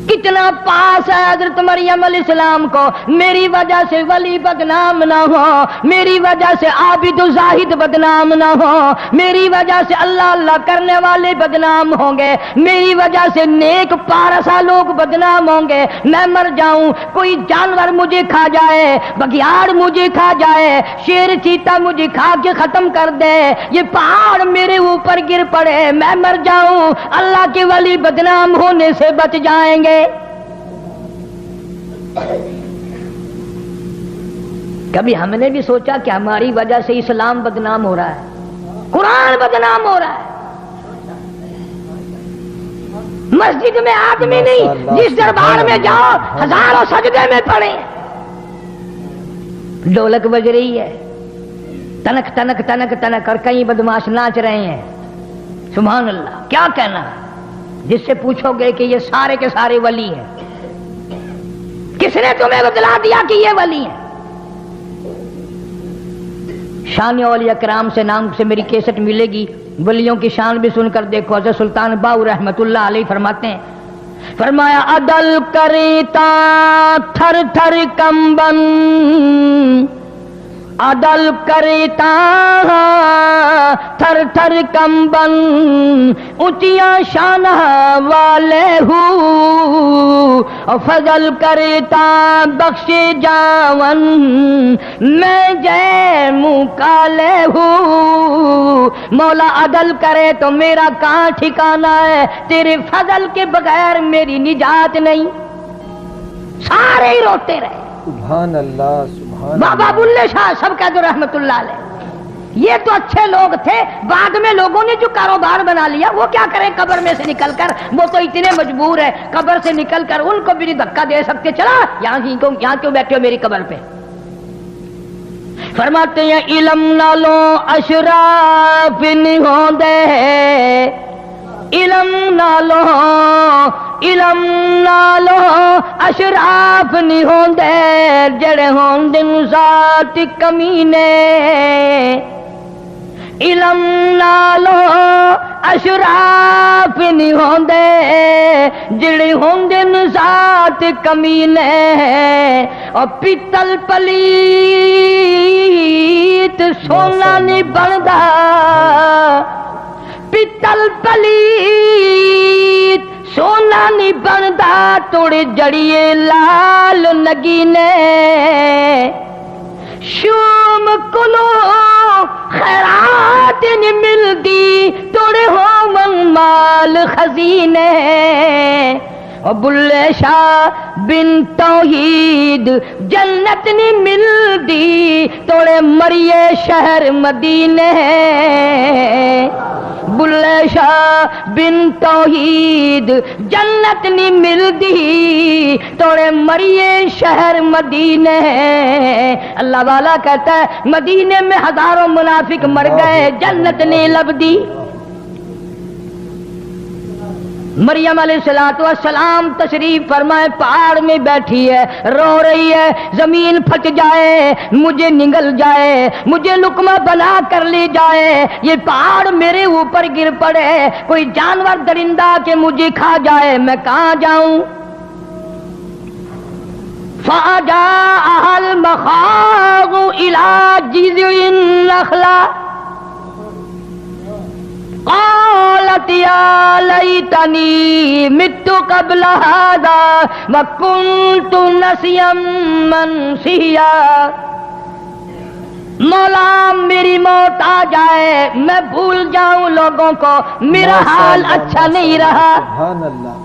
کتنا پاس ہے حضرت مریم علیہ السلام کو، میری وجہ سے ولی بدنام نہ ہو، میری وجہ سے عابد و زاہد بدنام نہ ہو، میری وجہ سے اللہ اللہ کرنے والے بدنام ہوں گے، میری وجہ سے نیک پارسا لوگ بدنام ہوں گے، میں مر جاؤں، کوئی جانور مجھے کھا جائے، بگیاڑ مجھے کھا جائے، شیر چیتا مجھے کھا کے ختم کر دے، یہ پہاڑ میرے اوپر گر پڑے، میں مر جاؤں، اللہ کے ولی بدنام ہونے سے بچ جائیں گے۔ کبھی ہم نے بھی سوچا کہ ہماری وجہ سے اسلام بدنام ہو رہا ہے، قرآن بدنام ہو رہا ہے؟ مسجد میں آدمی نہیں، جس دربار میں جاؤ ہزاروں سجدے میں پڑے، ڈھولک بج رہی ہے، تنک تنک تنک تنک، اور کئی بدماش ناچ رہے ہیں، سبحان اللہ۔ کیا کہنا جس سے پوچھو گے کہ یہ سارے کے سارے ولی ہیں، کس نے تمہیں بتلا دیا کہ یہ ولی ہیں؟ شان اولیاء کرام سے نام سے میری کیسٹ ملے گی، ولیوں کی شان بھی سن کر دیکھو۔ حضرت سلطان باؤ رحمت اللہ علیہ فرماتے ہیں، فرمایا عدل کریتا تھر تھر کمبن، عدل کریتا تھر تھر کمبن، اونچیا شان والے ہوں، فضل کرتا بخش جاون، میں جے منہ کالے ہوں۔ مولا عدل کرے تو میرا کہاں ٹھکانا ہے، تیرے فضل کے بغیر میری نجات نہیں۔ سارے ہی روتے رہے، سبحان اللہ سبحان بابا بلے شاہ سب کہہ دو رحمت اللہ علیہ، یہ تو اچھے لوگ تھے، بعد میں لوگوں نے جو کاروبار بنا لیا وہ کیا کریں قبر میں سے نکل کر، وہ تو اتنے مجبور ہے قبر سے نکل کر، ان کو بھی نہیں دھکا دے سکتے، چلا یہاں کیوں بیٹھے ہو میری قبر پہ۔ فرماتے ہیں علم نالوں اشراف نہیں ہوندے، علم نالو اشراف نہیں ہوندے، جڑے ہوندے ذات کمینے، علم نالو اشراف نہیں ہوندے، جڑے ہوندے ذات کمینے، اور پیتل پلیت سونا نہیں بندا، پیتل پلیت سونا نہیں بندا، توڑے جڑیے لال نگینے، شوم کلو خیرات نہیں ملدی، توڑے ہو من مال خزینے، اور بلے شاہ بن توحید جنت نہیں ملدی، توڑے مریے شہر مدینے، بلے شاہ بن توحید جنت نہیں ملدی، توڑے مریے شہر مدینے۔ اللہ والا کہتا ہے مدینے میں ہزاروں منافق مر گئے، جنت نہیں لبدی۔ مریم علیہ السلام تشریف فرمائے، پہاڑ میں بیٹھی ہے، رو رہی ہے، زمین پھٹ جائے، مجھے نگل جائے، مجھے لقمہ بنا کر لے جائے، یہ پہاڑ میرے اوپر گر پڑے، کوئی جانور درندہ کہ مجھے کھا جائے، میں کہاں جاؤں؟ فَأَجَاءَهَا الْمَخَاضُ إِلَى جِذْعِ النَّخْلَةِ قالت یا لیتنی مت قبل هذا وکنت نسیا منسیا، مولا میری موت آ جائے، میں بھول جاؤں لوگوں کو، میرا حال اچھا نہیں رہا۔ سبحان اللہ۔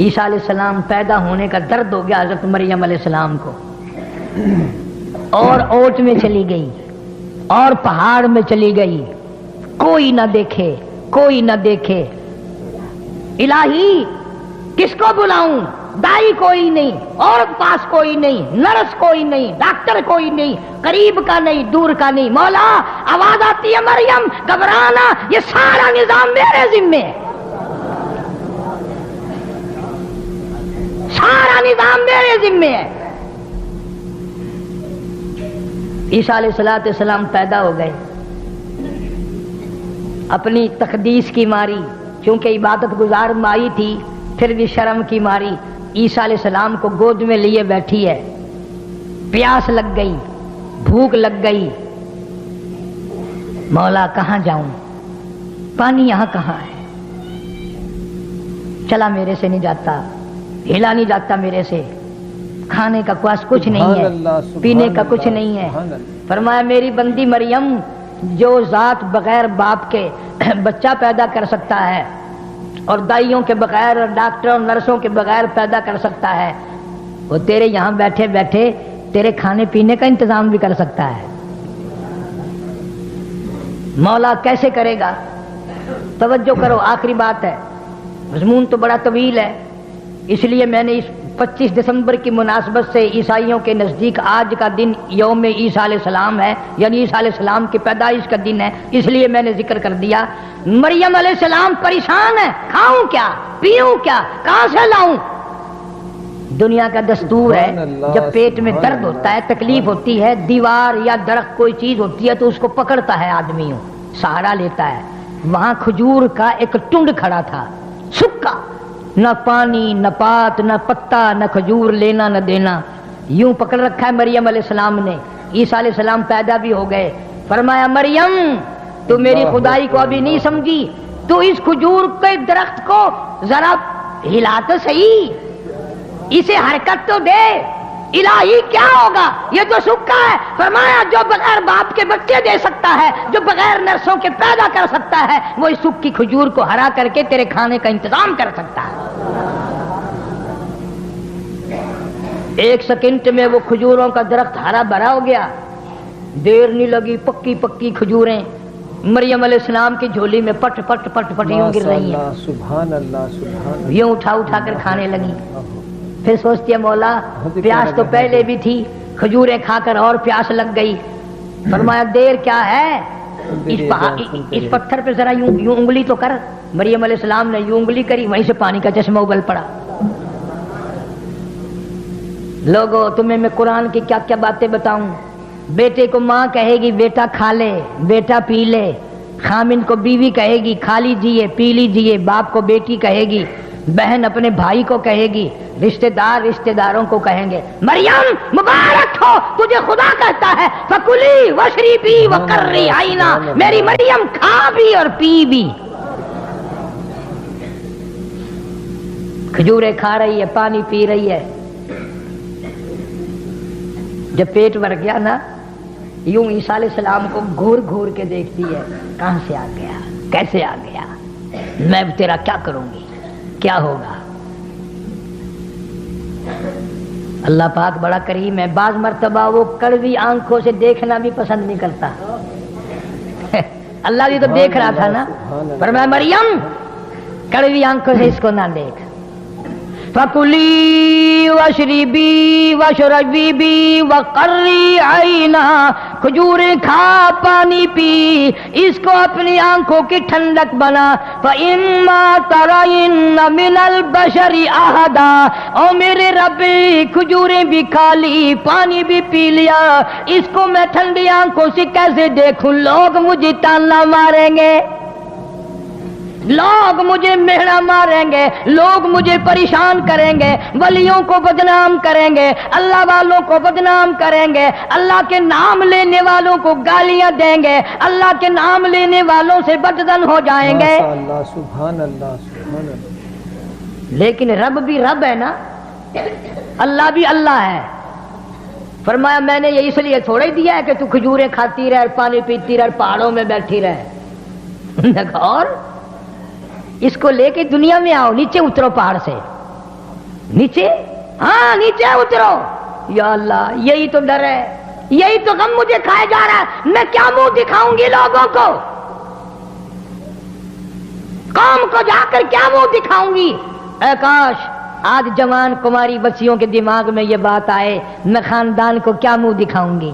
عیسیٰ علیہ السلام پیدا ہونے کا درد ہو گیا حضرت مریم علیہ السلام کو، اور اوٹ میں چلی گئی اور پہاڑ میں چلی گئی، کوئی نہ دیکھے کوئی نہ دیکھے، الہی کس کو بلاؤں؟ دائی کوئی نہیں، عورت پاس کوئی نہیں، نرس کوئی نہیں، ڈاکٹر کوئی نہیں، قریب کا نہیں دور کا نہیں، مولا آواز آتی ہے مریم گھبرانا، یہ سارا نظام میرے ذمے ہے، سارا نظام میرے ذمے ہے۔ عیسیٰ علیہ السلام پیدا ہو گئے، اپنی تقدیس کی ماری، چونکہ عبادت گزار مائی تھی پھر بھی شرم کی ماری عیسیٰ علیہ السلام کو گود میں لیے بیٹھی ہے، پیاس لگ گئی، بھوک لگ گئی، مولا کہاں جاؤں، پانی یہاں کہاں ہے، چلا میرے سے نہیں جاتا، ہلا نہیں جاتا میرے سے، کھانے کا کچھ نہیں ہے، پینے کا کچھ نہیں ہے۔ فرمایا میری بندی مریم جو ذات بغیر باپ کے بچہ پیدا کر سکتا ہے اور دائیوں کے بغیر اور ڈاکٹر اور نرسوں کے بغیر پیدا کر سکتا ہے، وہ تیرے یہاں بیٹھے بیٹھے تیرے کھانے پینے کا انتظام بھی کر سکتا ہے۔ مولا کیسے کرے گا؟ توجہ کرو، آخری بات ہے، مضمون تو بڑا طویل ہے، اس لیے میں نے اس 25 دسمبر کی مناسبت سے عیسائیوں کے نزدیک آج کا دن یوم عیسیٰ علیہ السلام ہے، یعنی عیسیٰ علیہ السلام کی پیدائش کا دن ہے، اس لیے میں نے ذکر کر دیا۔ مریم علیہ السلام پریشان ہے، کھاؤں کیا پیوں کیا کہاں سے لاؤں؟ دنیا کا دستور ہے جب پیٹ میں درد ہوتا ہے تکلیف ہوتی ہے، دیوار یا درخت کوئی چیز ہوتی ہے تو اس کو پکڑتا ہے آدمی، سہارا لیتا ہے۔ وہاں کھجور کا ایک ٹنڈ کھڑا تھا، سکا، نہ پانی نہ پات نہ پتا نہ کھجور لینا نہ دینا، یوں پکڑ رکھا ہے مریم علیہ السلام نے۔ عیسیٰ علیہ السلام پیدا بھی ہو گئے، فرمایا مریم تو میری خدائی کو ابھی نہیں سمجھی، تو اس کھجور کے درخت کو ذرا ہلا تو صحیح، اسے حرکت تو دے، الہی کیا ہوگا یہ تو سکا ہے۔ فرمایا جو بغیر باپ کے بچے دے سکتا ہے، جو بغیر نرسوں کے پیدا کر سکتا ہے، وہ اس سکی کھجور کو ہرا کر کے تیرے کھانے کا انتظام کر سکتا ہے۔ ایک سیکنڈ میں وہ کھجوروں کا درخت ہرا بھرا ہو گیا، دیر نہیں لگی، پکی پکی کھجوریں مریم علیہ السلام کی جھولی میں پٹ پٹ پٹ پٹ یوں گر رہی ہیں، سبحان اللہ سبحان اللہ، یوں اٹھا اٹھا کر کھانے لگی۔ پھر سوچتی ہے مولا پیاس تو پہلے بھی تھی، کھجوریں کھا کر اور پیاس لگ گئی۔ فرمایا دیر کیا ہے، اس پتھر پہ ذرا یوں انگلی تو کر۔ مریم علیہ السلام نے یوں انگلی کری، وہیں سے پانی کا چشمہ ابل پڑا۔ لوگوں تمہیں میں قرآن کی کیا کیا باتیں بتاؤں۔ بیٹے کو ماں کہے گی بیٹا کھا لے بیٹا پی لے، خامن کو بیوی کہے گی کھا لیجیے پی لیجیے، باپ کو بیٹی کہے گی، بہن اپنے بھائی کو کہے گی، رشتہ دار رشتہ داروں کو کہیں گے مریم مبارک ہو تجھے خدا کہتا ہے فکلی وشربی وقرری عینا، میری مریم کھا بھی اور پی بھی۔ کھجوریں کھا رہی ہے، پانی پی رہی ہے، جب پیٹ بھر گیا نا یوں عیسیٰ علیہ السلام کو گھور گھور کے دیکھتی ہے، کہاں سے آ گیا، کیسے آ گیا، میں تیرا کیا کروں گی، کیا ہوگا۔ اللہ پاک بڑا کریم ہے، بعض مرتبہ وہ کڑوی آنکھوں سے دیکھنا بھی پسند نہیں کرتا۔ اللہ بھی تو دیکھ رہا تھا نا، فرمایا مریم کڑوی آنکھوں سے اس کو نہ دیکھ، فَكُلِي وَاشْرِبِي وَاشْرَبِي وَقَرِّي عَيْنًا، کھجوریں کھا پانی پی، اس کو اپنی آنکھوں کی ٹھنڈک بنا۔ فَإِمَّا تَرَيِنَّ مِنَ الْبَشَرِ أَحَدًا، او میرے رب کھجوریں بھی کھا لی پانی بھی پی لیا، اس کو میں ٹھنڈی آنکھوں سے کیسے دیکھوں، لوگ مجھے تانا ماریں گے، لوگ مجھے مہرا ماریں گے، لوگ مجھے پریشان کریں گے، ولیوں کو بدنام کریں گے، اللہ والوں کو بدنام کریں گے، اللہ کے نام لینے والوں کو گالیاں دیں گے، اللہ کے نام لینے والوں سے بدزن ہو جائیں گے۔ سبحان اللہ سبحان اللہ۔ لیکن رب بھی رب ہے نا، اللہ بھی اللہ ہے۔ فرمایا میں نے یہ اس لیے تھوڑا ہی دیا ہے کہ تو کھجوریں کھاتی رہ، پانی پیتی رہ، پہاڑوں میں بیٹھی رہ، اور اس کو لے کے دنیا میں آؤ، نیچے اترو پہاڑ سے، نیچے، ہاں نیچے اترو، یا اللہ یہی تو ڈر ہے، یہی تو غم مجھے کھائے جا رہا ہے، میں کیا منہ دکھاؤں گی لوگوں کو، قوم کو جا کر کیا منہ دکھاؤں گی؟ اے کاش آج جوان کماری بچیوں کے دماغ میں یہ بات آئے، میں خاندان کو کیا منہ دکھاؤں گی،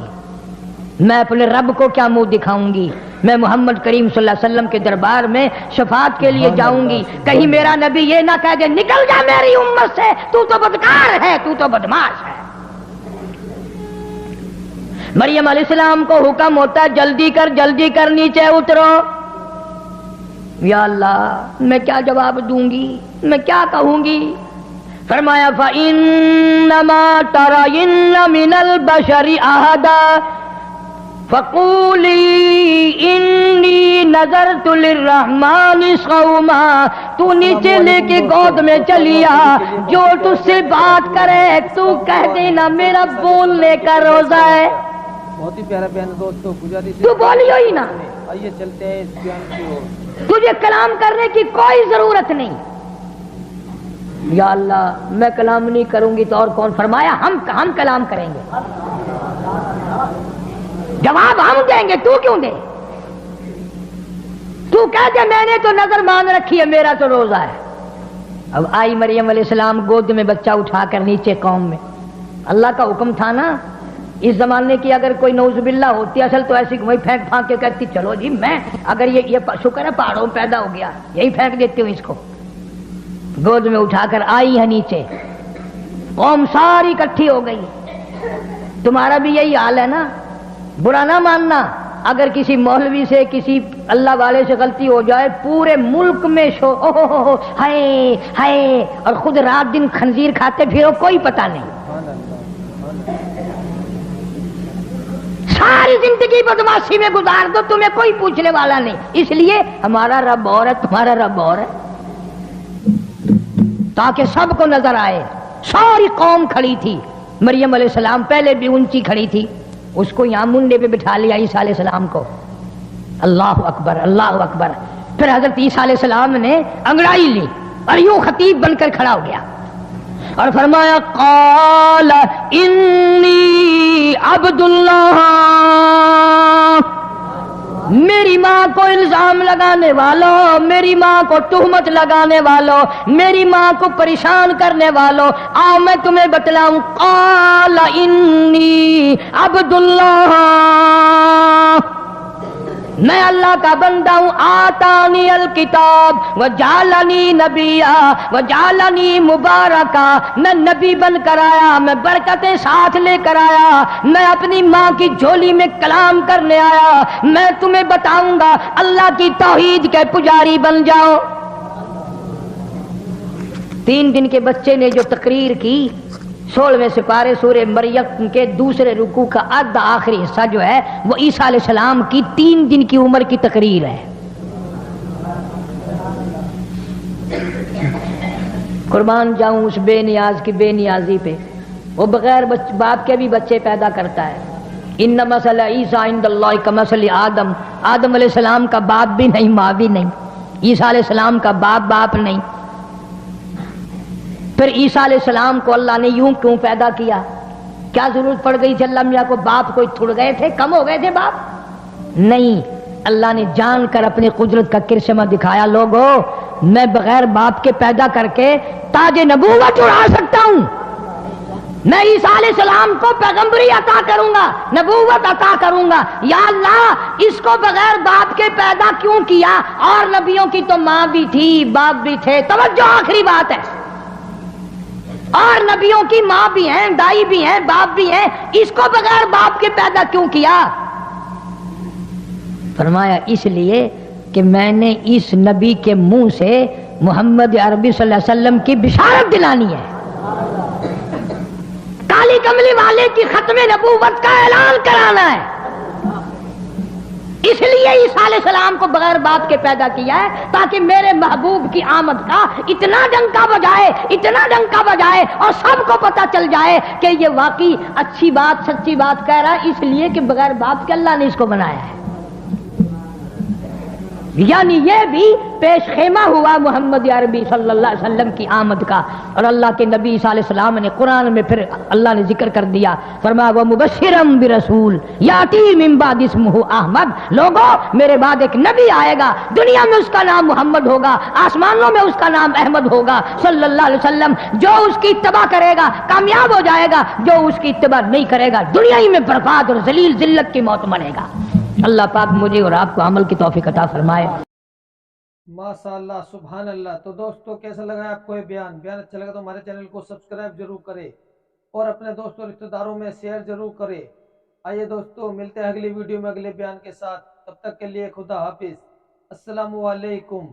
میں اپنے رب کو کیا منہ دکھاؤں گی، میں محمد کریم صلی اللہ علیہ وسلم کے دربار میں شفاعت کے لیے جاؤں گی، کہیں میرا نبی یہ نہ کہہ دے نکل جا میری امت سے، تو تو بدکار ہے، تو تو بدماش ہے۔ مریم علیہ السلام کو حکم ہوتا ہے جلدی کر نیچے اترو۔ یا اللہ میں کیا جواب دوں گی، میں کیا کہوں گی؟ فرمایا فَإِنَّمَا تَرَيِنَّ مِنَ الْبَشَرِ أَحَدًا فَقُولِي إِنِّي نَذَرْتُ لِلرَّحْمَنِ صَوْمًا۔ تو نیچے لے کے گود میں چلیا، جو تجھ سے بات کرے تو کہہ دینا میرا بولنے کا روزہ ہے۔ بہت ہی پیارا بیان ہے دوستو، گزاری سے تو بولیو ہی نا، آئیے چلتے ہیں اس بیان کی اور۔ تجھے کلام کرنے کی کوئی ضرورت نہیں۔ یا اللہ میں کلام نہیں کروں گی تو اور کون؟ فرمایا ہم کلام کریں گے، جواب ہم دیں گے، تو کیوں دے؟ تو کہہ دے میں نے تو نظر مان رکھی ہے، میرا تو روزہ ہے۔ اب آئی مریم علیہ السلام گود میں بچہ اٹھا کر نیچے قوم میں، اللہ کا حکم تھا نا۔ اس زمانے کی اگر کوئی نعوذ باللہ ہوتی اصل تو ایسی وہی پھینک پھانک کے کہتی چلو جی میں اگر یہ شکر ہے پہاڑوں میں پیدا ہو گیا، یہی پھینک دیتی ہوں اس کو۔ گود میں اٹھا کر آئی ہے نیچے، قوم ساری اکٹھی ہو گئی۔ تمہارا بھی یہی حال ہے نا، برا نہ ماننا، اگر کسی مولوی سے کسی اللہ والے سے غلطی ہو جائے پورے ملک میں ہائے ہائے، اور خود رات دن خنزیر کھاتے پھرو کوئی پتہ نہیں، ساری زندگی بدماشی میں گزار دو، تمہیں کوئی پوچھنے والا نہیں۔ اس لیے ہمارا رب اور ہے، تمہارا رب اور ہے، تاکہ سب کو نظر آئے۔ ساری قوم کھڑی تھی، مریم علیہ السلام پہلے بھی اونچی کھڑی تھی، اس کو یہاں منڈے پہ بٹھا لیا عیسیٰ علیہ السلام کو۔ اللہ اکبر اللہ اکبر۔ پھر حضرت عیسیٰ علیہ السلام نے انگڑائی لی اور یوں خطیب بن کر کھڑا ہو گیا اور فرمایا قال انی عبد اللہ۔ میری ماں کو الزام لگانے والوں، میری ماں کو تہمت لگانے والوں، میری ماں کو پریشان کرنے والوں، آؤ میں تمہیں بتلاؤں۔ قال انی عبد اللہ، میں اللہ کا بندہ ہوں۔ آتانی الکتاب وجعلنی نبیا وجعلنی مبارکا، میں نبی بن کر آیا، میں برکتیں ساتھ لے کر آیا، میں اپنی ماں کی جھولی میں کلام کرنے آیا، میں تمہیں بتاؤں گا اللہ کی توحید کے پجاری بن جاؤ۔ 3 دن کے بچے نے جو تقریر کی، 16ویں سپارے سورہ مریم کے دوسرے رکوع کا آدھا آخری حصہ جو ہے وہ عیسیٰ علیہ السلام کی 3 دن کی عمر کی تقریر ہے۔ قربان جاؤں اس بے نیاز کی بے نیازی پہ، وہ بغیر باپ کے بھی بچے پیدا کرتا ہے۔ ان مثل عیسیٰ عند اللہ کمثل آدم، آدم علیہ السلام کا باپ بھی نہیں ماں بھی نہیں، عیسیٰ علیہ السلام کا باپ نہیں۔ پھر عیسیٰ علیہ السلام کو اللہ نے یوں کیوں پیدا کیا؟ کیا ضرورت پڑ گئی تھی اللہ میاں کو؟ باپ کوئی تھڑ گئے تھے، کم ہو گئے تھے باپ؟ نہیں، اللہ نے جان کر اپنی قدرت کا کرشمہ دکھایا۔ لوگوں میں بغیر باپ کے پیدا کر کے تاج نبوت اڑا سکتا ہوں، میں عیسیٰ علیہ السلام کو پیغمبری عطا کروں گا، نبوت عطا کروں گا۔ یا اللہ اس کو بغیر باپ کے پیدا کیوں کیا؟ اور نبیوں کی تو ماں بھی تھی باپ بھی تھے۔ توجہ آخری بات ہے، اور نبیوں کی ماں بھی ہیں، دائی بھی ہیں، باپ بھی ہیں، اس کو بغیر باپ کے پیدا کیوں کیا؟ فرمایا اس لیے کہ میں نے اس نبی کے منہ سے محمد عربی صلی اللہ علیہ وسلم کی بشارت دلانی ہے، کالی کملی والے کی ختم نبوت کا اعلان کرانا ہے۔ اس لیے عیسیٰ علیہ السلام کو بغیر باپ کے پیدا کیا ہے، تاکہ میرے محبوب کی آمد کا اتنا ڈنکا بجائے، اتنا ڈنکا بجائے اور سب کو پتہ چل جائے کہ یہ واقعی اچھی بات سچی بات کہہ رہا ہے، اس لیے کہ بغیر باپ کے اللہ نے اس کو بنایا ہے۔ یعنی یہ بھی پیش خیمہ ہوا محمد عربی صلی اللہ علیہ وسلم کی آمد کا. اور اللہ کے نبی صلی اللہ علیہ وسلم نے قرآن میں پھر اللہ نے ذکر کر دیا, فرمایا وَمُبَشِّرًا بِرَسُولٍ یَأْتِی مِن بَعْدِ اسْمُهُ احمد. لوگوں میرے بعد ایک نبی آئے گا, دنیا میں اس کا نام محمد ہوگا, آسمانوں میں اس کا نام احمد ہوگا صلی اللہ علیہ وسلم. جو اس کی اتباع کرے گا کامیاب ہو جائے گا, جو اس کی اتباع نہیں کرے گا دنیا ہی میں برباد اور ذلیل ذلت کی موت مرے گا. اللہ پاک مجھے اور آپ کو عمل کی توفیق عطا فرمائے. ماشاء اللہ, سبحان اللہ. تو دوستو کیسا لگا آپ کو یہ بیان اچھا لگا تو ہمارے چینل کو سبسکرائب ضرور کرے اور اپنے دوستوں رشتہ داروں میں شیئر ضرور کرے. آئیے دوستو ملتے ہیں اگلی ویڈیو میں اگلے بیان کے ساتھ. تب تک کے لیے خدا حافظ. السلام علیکم.